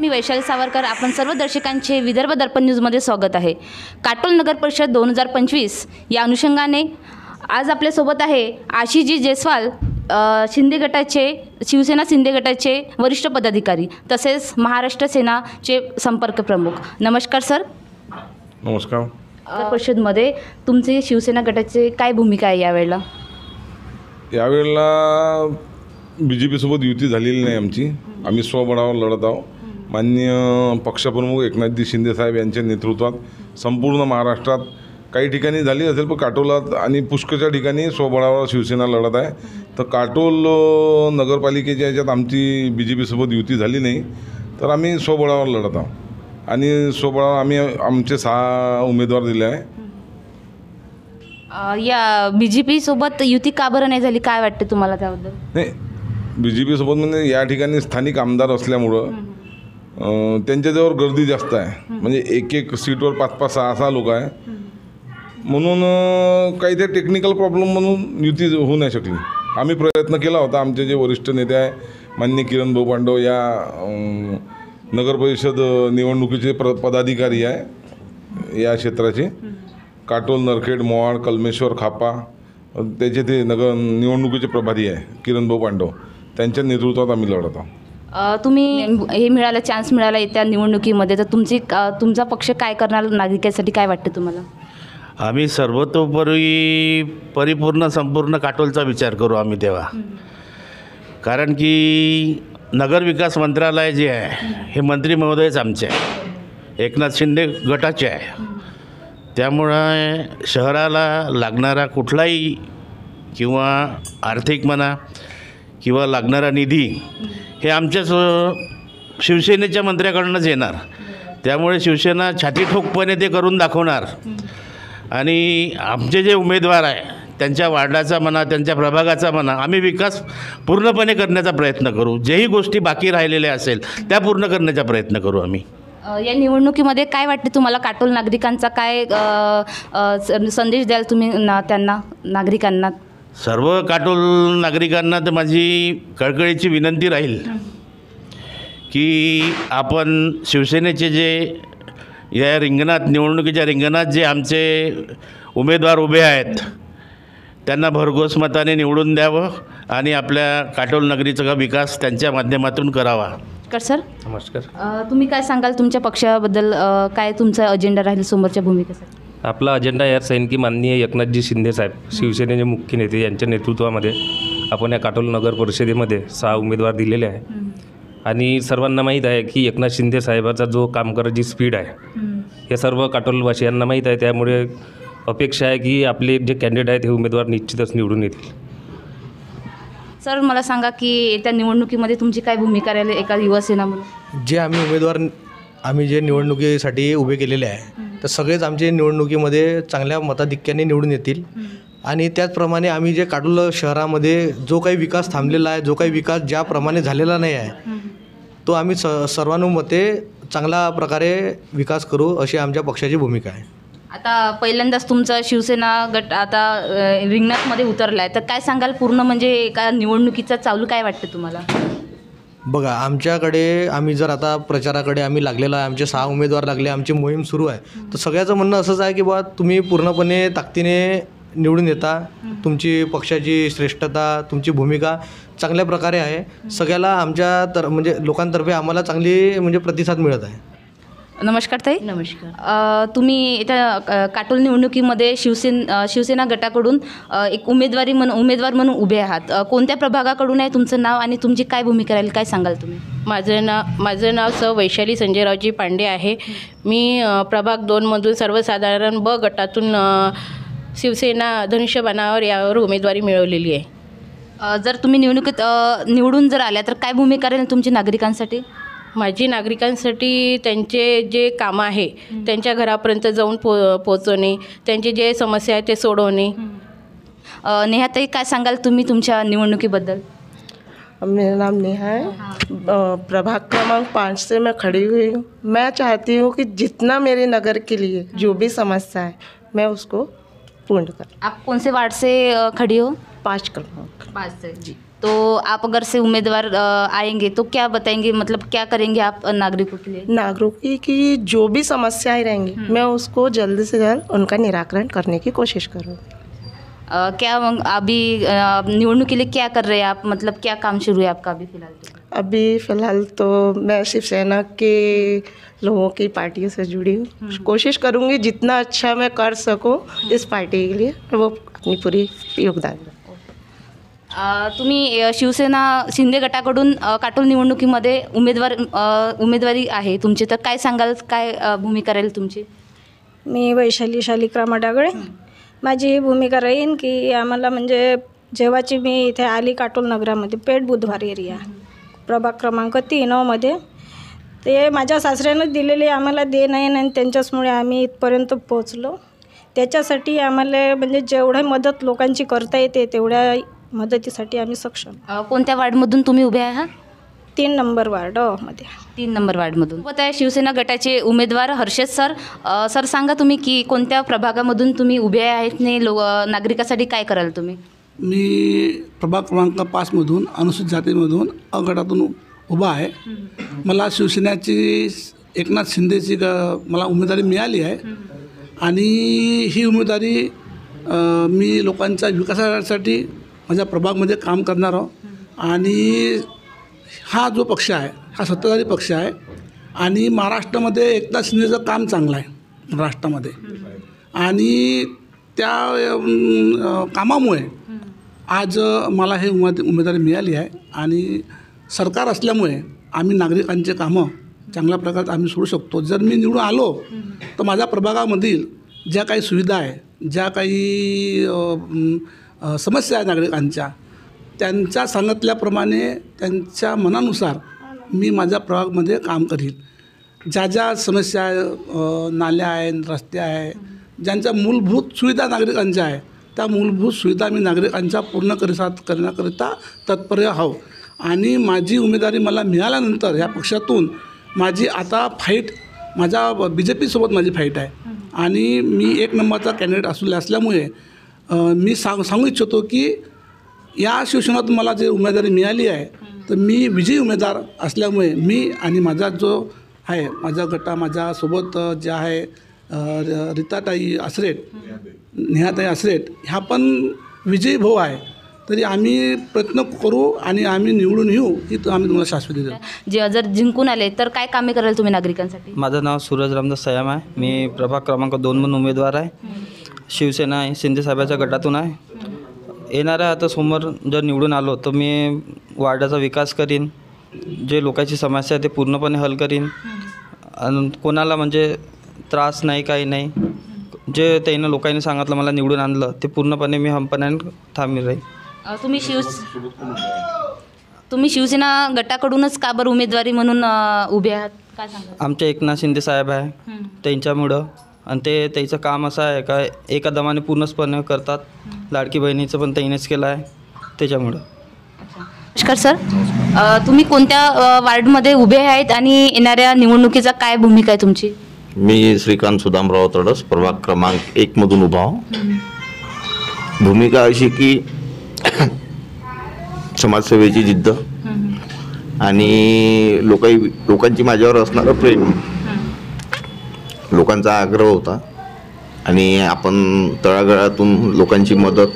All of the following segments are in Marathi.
मी वैशाली सावरकर, आपण सर्व दर्शकांचे विदर्भ दर्पण न्यूजमध्ये स्वागत आहे। काटोल नगर परिषद 2025 या अनुषंगाने आज आपल्यासोबत आहे आशिषजी जयस्वाल, शिंदे गटाचे, शिवसेना शिंदे गटाचे वरिष्ठ पदाधिकारी तसेच महाराष्ट्र सेनाचे संपर्क प्रमुख। नमस्कार सर। नमस्कार। नगर परिषदमध्ये तुमची शिवसेना गटाची काय भूमिका आहे यावेळेला? यावेळेला BJP सोबत युती झालेली नाही आमची, आम्ही स्वबळावर लढत आहोत। माननीय पक्षप्रमुख एकनाथजी शिंदे साहेब यांच्या नेतृत्वात संपूर्ण महाराष्ट्रात काही ठिकाणी झाली असेल, पण काटोलात आणि पुष्कळच्या ठिकाणी स्वबळावर शिवसेना लढत आहे। तर काटोल नगरपालिकेच्या याच्यात आमची BJP सोबत युती झाली नाही, तर आम्ही स्वबळावर लढत आहोत आणि स्वबळावर आम्ही आमचे 6 उमेदवार दिले आहे। या BJP सोबत युती का बरं नाही झाली, काय वाटते तुम्हाला त्याबद्दल? नाही, BJP सोबत म्हणजे या ठिकाणी स्थानिक आमदार असल्यामुळं त्यांच्याजवळ गर्दी जास्त आहे, म्हणजे एक सीटवर 5-5, 6-6 लोक आहे, म्हणून काही ते टेक्निकल प्रॉब्लेम म्हणून युती होऊ नाही शकली। आम्ही प्रयत्न केला होता, आमचे जे वरिष्ठ नेते आहे माननीय किरण भाऊ पांडव या नगर परिषद निवडणुकीचे पदाधिकारी आहे या क्षेत्राचे, काटोल, नरखेड, मोवाड, कलमेश्वर, खापा त्याचे ते नगर निवडणुकीचे प्रभारी आहे किरण भाऊ पांडव, त्यांच्या नेतृत्वात आम्ही लढत आहोत। तुम्ही हे मिळाला, चान्स मिळाला येत्या निवडणुकीमध्ये, तर तुमचा पक्ष काय करणार, नागरिकांसाठी काय वाटते तुम्हाला? आम्ही सर्वतोपरी परिपूर्ण संपूर्ण काटोलचा विचार करू आम्ही तेव्हा, कारण की नगर विकास मंत्रालय जे आहे हे मंत्री महोदयच आमचे आहे, एकनाथ शिंदे गटाचे आहे। त्यामुळे शहराला लागणारा कुठलाही किंवा आर्थिक म्हणा किंवा लागणारा निधी हे आमच्याच शिवसेनेच्या मंत्र्याकडूनच येणार। त्यामुळे शिवसेना छाती ठोकपणे ते करून दाखवणार आणि आमचे जे उमेदवार आहे त्यांच्या वार्डाचा म्हणा, त्यांच्या प्रभागाचा म्हणा, आम्ही विकास पूर्णपणे करण्याचा प्रयत्न करू। जेही गोष्टी बाकी राहिलेल्या असेल त्या पूर्ण करण्याचा प्रयत्न करू आम्ही। या निवडणुकीमध्ये काय वाटते तुम्हाला, काटोल नागरिकांचा काय संदेश द्याल तुम्ही त्यांना, नागरिकांना? सर्व काटोल नागरिकांना तर माझी कळकळीची विनंती राहील की आपण शिवसेनेचे जे या रिंगणात, निवडणुकीच्या रिंगणात जे आमचे उमेदवार उभे आहेत त्यांना भरघोस मताने निवडून द्यावं आणि आपल्या काटोल नगरीचा विकास त्यांच्या माध्यमातून करावा। नमस्कार सर। नमस्कार। तुम्ही काय सांगाल तुमच्या पक्षाबद्दल, काय तुमचा अजेंडा राहील समोरच्या भूमिकेसाठी? आपला अजेंडा याच आहे की माननीय एकनाथजी शिंदे साहेब, शिवसेनेचे मुख्य नेते, यांच्या नेतृत्वामध्ये आपण या काटोल नगर परिषदेमध्ये 6 उमेदवार दिलेले आहे आणि सर्वांना माहीत आहे की एकनाथ शिंदे साहेबाचा जो काम करायची स्पीड आहे हे सर्व काटोलवासियांना माहीत आहे। त्यामुळे अपेक्षा आहे की आपले जे कॅन्डिडेट आहेत हे उमेदवार निश्चितच निवडून येतील। सर मला सांगा की येत्या निवडणुकीमध्ये तुमची काय भूमिका राहील एका युवासेना म्हणून? जे आम्ही उमेदवार जे निवडणुकीसाठी उभे केलेले आहे तर सगळेच आमचे निवडणुकीमध्ये चांगल्या मताधिक्याने निवडून येतील आणि त्याचप्रमाणे आम्ही जे काटोल शहरामध्ये जो काही विकास थांबलेला आहे, जो काही विकास ज्याप्रमाणे झालेला नाही आहे तो आम्ही सर्वानुमते चांगल्या प्रकारे विकास करू अशी आमच्या पक्षाची भूमिका आहे। आता पहिल्यांदाच तुमचा शिवसेना गट आता रिंगणातमध्ये उतरला आहे, तर काय सांगाल पूर्ण म्हणजे एका निवडणुकीचा चालू काय वाटतं तुम्हाला? बघा, आमच्याकडे आम्ही जर आता प्रचाराकडे आम्ही लागलेलो आहे, आमचे 6 उमेदवार लागले, आमची मोहीम सुरू आहे, तर सगळ्याचं म्हणणं असंच आहे की बा तुम्ही पूर्णपणे ताकदीने निवडून येता, तुमची पक्षाची श्रेष्ठता, तुमची भूमिका चांगल्या प्रकारे आहे, सगळ्याला आमच्या म्हणजे लोकांतर्फे आम्हाला चांगली म्हणजे प्रतिसाद मिळत आहे। नमस्कार ताई। नमस्कार। तुम्ही इथं काटोल निवडणुकीमध्ये शिवसेना गटाकडून एक उमेदवार म्हणून उभे आहात, कोणत्या प्रभागाकडून आहे तुमचं नाव आणि तुमची काय भूमिका राहील, काय सांगाल तुम्ही? माझं नाव सौ वैशाली संजयरावजी पांडे आहे। मी प्रभाग 2मधून सर्वसाधारण ब गटातून शिवसेना धनुष्यबाणावर यावर उमेदवारी मिळवलेली आहे। जर तुम्ही निवडणुकीत निवडून जर आल्या तर काय भूमिका राहील तुमची नागरिकांसाठी? माझी नागरिकांसाठी त्यांचे जे कामं आहे त्यांच्या घरापर्यंत जाऊन पोहोचवणे, त्यांचे जे समस्या आहे ते सोडवणे। नेहाताई काय सांगाल तुम्ही तुमच्या निवडणुकीबद्दल? मेरा नाम नेहा है, प्रभाग क्रमांक 5 से मैं खड़ी हुई हूँ। मैं चाहती हूँ कि जितना मेरे नगर के लिए जो भी समस्या है मैं उसको पूर्ण कर। आप कौन से वार्ड से खड़ी हो? 5 क्रमांक। 5 से जी। तो आप अगर से उम्मीदवार आएंगे तो क्या बताएंगे, मतलब क्या करेंगे आप नागरिकों के लिए? नागरिकों की जो भी समस्याएं रहेंगी मैं उसको जल्द से जल्द उनका निराकरण करने की कोशिश करूँगी। क्या अभी निवडणूक के लिए क्या कर रहे हैं आप, मतलब क्या काम शुरू है आपका अभी फिलहाल? अभी फ़िलहाल तो मैं शिवसेना के लोगों की पार्टियों से जुड़ी हूँ। कोशिश करूँगी जितना अच्छा मैं कर सकूँ इस पार्टी के लिए, वो अपनी पूरी योगदान दूँ। तुम्ही शिवसेना शिंदे गटाकडून काटोल निवडणुकीमध्ये उमेदवारी आहे तुमची, तर काय सांगाल, काय भूमिका राहील तुमची? मी वैशाली शालिग्राम डागळे. माझी ही भूमिका राहीन की आम्हाला म्हणजे जेव्हाची मी इथे आली काटोल नगरामध्ये पेठ बुधवार एरिया प्रभाग क्रमांक 3मध्ये, ते माझ्या सासऱ्यानं दिलेली आम्हाला देण आहे आणि त्यांच्याचमुळे आम्ही इथपर्यंत पोहोचलो. त्याच्यासाठी आम्हाला म्हणजे जेवढी मदत लोकांची करता येते तेवढ्या मदतीसाठी आम्ही सक्षम. कोणत्या वार्डमधून तुम्ही उभे आहात? 3 नंबर वार्डमध्ये. 3 नंबर वार्डमधून. सोबत आहे शिवसेना गटाचे उमेदवार हर्षद सर. सर सांगा तुम्ही की कोणत्या प्रभागामधून तुम्ही उभे आहेत ने नागरिकासाठी काय कराल तुम्ही? मी प्रभाग क्रमांक 5मधून अनुसूचित जातीमधून अ गटातून उभा आहे. मला शिवसेनेची एकनाथ शिंदेची मला उमेदवारी मिळाली आहे आणि ही उमेदवारी मी लोकांच्या विकासासाठी माझ्या प्रभागमध्ये काम करणार आहोत. आणि हा जो पक्ष आहे हा सत्ताधारी पक्ष आहे आणि महाराष्ट्रामध्ये एकनाथ शिंदेचं काम चांगलं आहे राष्ट्रामध्ये, आणि त्या कामामुळे आज मला हे उमेदवारी मिळाली आहे. आणि सरकार असल्यामुळे आम्ही नागरिकांचे कामं चांगल्या प्रकारे आम्ही सोडू शकतो. जर मी निवडून आलो तर माझ्या प्रभागामधील ज्या काही सुविधा आहे, ज्या काही समस्या आहेत नागरिकांच्या, त्यांच्या सांगितल्याप्रमाणे त्यांच्या मनानुसार मी माझ्या प्रभागामध्ये काम करीन. ज्या ज्या समस्या नाल्या आहेत, रस्ते आहे, ज्यांच्या मूलभूत सुविधा नागरिकांच्या आहे, त्या मूलभूत सुविधा मी नागरिकांच्या पूर्ण करण्याकरिता तत्पर आहो. आणि माझी उमेदवारी मला मिळाल्यानंतर या पक्षातून माझी आता फाईट माझ्या BJP सोबत माझी फाईट आहे. आणि मी 1 नंबरचा कॅन्डिडेट असल्यामुळे मी सांगू इच्छितो की या शिवसेनेतून मला जे उमेदवारी मिळाली आहे तर मी विजयी उमेदवार असल्यामुळे मी आणि माझा जो आहे माझा गटा माझ्यासोबत जे आहे रीताताई आसरेट, नेहाताई आसरेट ह्या पण विजयी भाऊ आहे. तरी आम्ही प्रयत्न करू आणि आम्ही निवडून येऊ ही आम्ही तुम्हाला शाश्वती देतो. जर जिंकून आले तर काय कामे कराल तुम्ही नागरिकांसाठी? माझं नाव सूरज रामदास सयाम आहे. मी प्रभाग क्रमांक 2मधून उमेदवार आहे. शिवसेना आहे, शिंदे साहेबाच्या गटातून आहे. येणाऱ्या आता समोर जर निवडून आलो तर मी वार्डाचा विकास करीन, जे लोकांची समस्या आहे ते पूर्णपणे हल करीन. आणि कोणाला म्हणजे त्रास नाही, काही नाही. जे त्यानं लोकांनी सांगितलं मला निवडून आणलं ते पूर्णपणे मी हमपणाने थांबून राहील. तुम्ही शिवसेना गटाकडूनच का बरं उमेदवारी म्हणून उभे आहात, काय सांगा? आमचे एकनाथ शिंदे साहेब आहे त्यांच्यामुळं, आणि त्याचं काम असं आहे का एका दमाने पूर्णपणे करतात. लाडकी बहिणीचं पण त्यांनीच केलं आहे त्याच्यामुळं. नमस्कार सर, तुम्ही कोणत्या वार्डमध्ये उभे आहेत आणि येणाऱ्या निवडणुकीचा काय भूमिका आहे तुमची? मी श्रीकांत सुदामराव तडस प्रभाग क्रमांक 1मधून उभा आहो. भूमिका अशी की समाजसेवेची जिद्द आणि लोकांची माझ्यावर असणारं प्रेम, लोकांचा आग्रह होता आणि आपण तळागाळातून लोकांची मदत,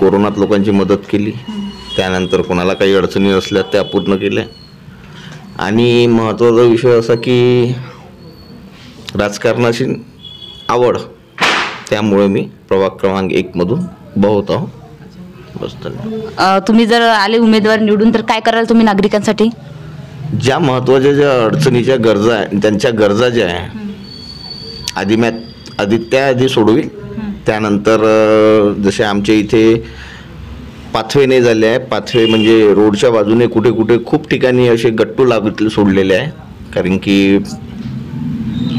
कोरोनात लोकांची मदत केली. त्यानंतर कोणाला काही अडचणी असल्या त्या पूर्ण केल्या. आणि महत्त्वाचा विषय असा की राजकारणाची आवड, त्यामुळे मी प्रभाग क्रमांक 1मधून उभा होत आहो. बस धन्यवाद. तुम्ही जर आले उमेदवार निवडून तर काय कराल तुम्ही नागरिकांसाठी? ज्या महत्त्वाच्या ज्या अडचणीच्या गरजा आहे, त्यांच्या गरजा ज्या आहे आधी सोडवील. त्यानंतर जसे आमच्या इथे पाथवे नाही झाले आहे, पाथवे म्हणजे रोडच्या बाजूने कुठे कुठे खूप ठिकाणी असे गट्टू लागले सोडलेले आहे. कारण की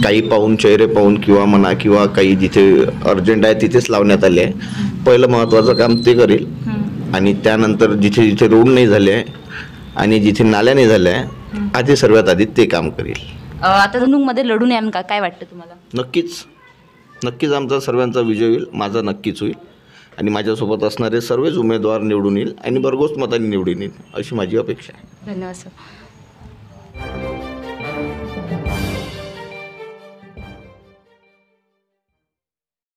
काही पाहून, चेहरे पाहून किंवा म्हणा किंवा काही जिथे अर्जंट आहे तिथेच लावण्यात आले आहे. पहिलं महत्त्वाचं काम ते करेल. आणि त्यानंतर जिथे जिथे रोड नाही झाले आहे आणि जिथे नाल्या नाही झाल्या आहे आधी सर्वात आधी ते काम करेल. आता निवडणुकीमध्ये लढून याल का, काय वाटतं तुम्हाला? नक्कीच आमचा सर्वांचा विजय होईल, माझा नक्कीच होईल. आणि माझ्यासोबत असणारे सर्वच उमेदवार निवडून येईल आणि भरघोस मतांनी निवडून येईल अशी माझी अपेक्षा आहे. धन्यवाद सर.